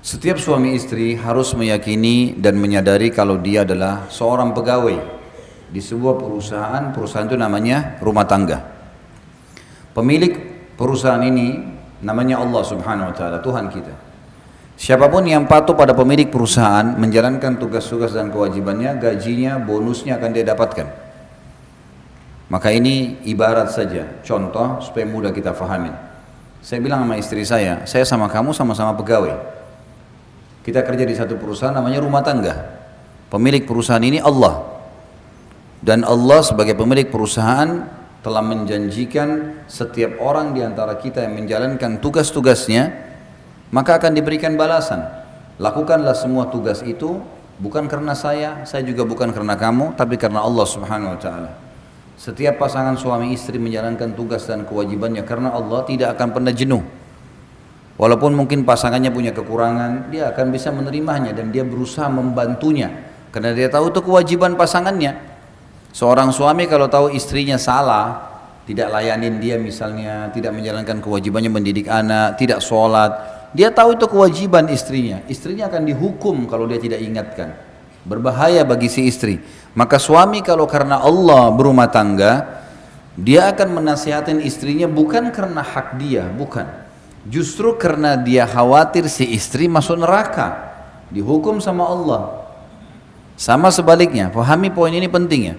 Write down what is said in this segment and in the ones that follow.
Setiap suami istri harus meyakini dan menyadari kalau dia adalah seorang pegawai di sebuah perusahaan. Perusahaan itu namanya rumah tangga. Pemilik perusahaan ini namanya Allah Subhanahu wa taala, Tuhan kita. Siapapun yang patuh pada pemilik perusahaan, menjalankan tugas-tugas dan kewajibannya, gajinya, bonusnya akan dia dapatkan. Maka ini ibarat saja, contoh supaya mudah kita fahami. Saya bilang sama istri saya sama kamu sama-sama pegawai. Kita kerja di satu perusahaan namanya rumah tangga. Pemilik perusahaan ini Allah. Dan Allah sebagai pemilik perusahaan telah menjanjikan setiap orang di antara kita yang menjalankan tugas-tugasnya, maka akan diberikan balasan. Lakukanlah semua tugas itu bukan karena saya juga bukan karena kamu, tapi karena Allah Subhanahu wa taala. Setiap pasangan suami istri menjalankan tugas dan kewajibannya karena Allah tidak akan pernah jenuh. Walaupun mungkin pasangannya punya kekurangan, dia akan bisa menerimanya dan dia berusaha membantunya karena dia tahu itu kewajiban pasangannya. Seorang suami kalau tahu istrinya salah, tidak layanin dia misalnya, tidak menjalankan kewajibannya mendidik anak, tidak sholat, dia tahu itu kewajiban istrinya. Istrinya akan dihukum kalau dia tidak ingatkan. Berbahaya bagi si istri. Maka suami kalau karena Allah berumah tangga, dia akan menasihatin istrinya bukan karena hak dia, bukan. Justru karena dia khawatir si istri masuk neraka, dihukum sama Allah. Sama sebaliknya, pahami poin ini penting ya.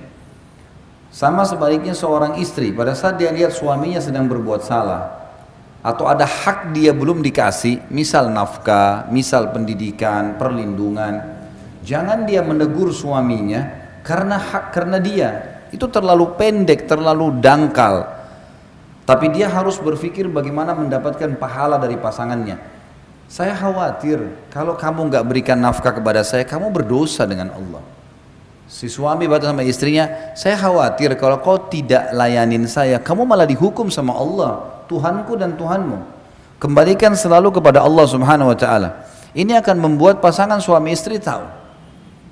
Sama sebaliknya seorang istri pada saat dia lihat suaminya sedang berbuat salah atau ada hak dia belum dikasih, misal nafkah, misal pendidikan, perlindungan, jangan dia menegur suaminya karena dia itu terlalu pendek, terlalu dangkal. Tapi dia harus berpikir bagaimana mendapatkan pahala dari pasangannya. Saya khawatir kalau kamu nggak berikan nafkah kepada saya, kamu berdosa dengan Allah. Si suami berkata sama istrinya, saya khawatir kalau kau tidak layanin saya, kamu malah dihukum sama Allah, Tuhanku dan Tuhanmu. Kembalikan selalu kepada Allah Subhanahu wa taala. Ini akan membuat pasangan suami istri tahu.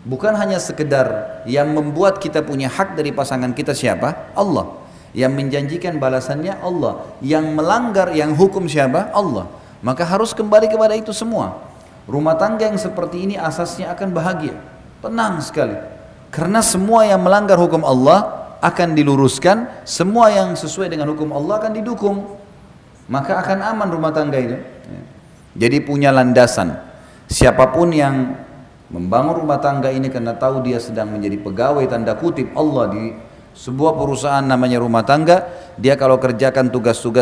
Bukan hanya sekedar yang membuat kita punya hak dari pasangan kita siapa? Allah. Yang menjanjikan balasannya Allah, yang melanggar, yang hukum siapa? Allah. Maka harus kembali kepada itu semua. Rumah tangga yang seperti ini asasnya akan bahagia, tenang sekali. Karena semua yang melanggar hukum Allah akan diluruskan, semua yang sesuai dengan hukum Allah akan didukung. Maka akan aman rumah tangga itu. Jadi punya landasan. Siapapun yang membangun rumah tangga ini karena tahu dia sedang menjadi pegawai tanda kutip Allah di sebuah perusahaan namanya rumah tangga, dia kalau kerjakan tugas-tugas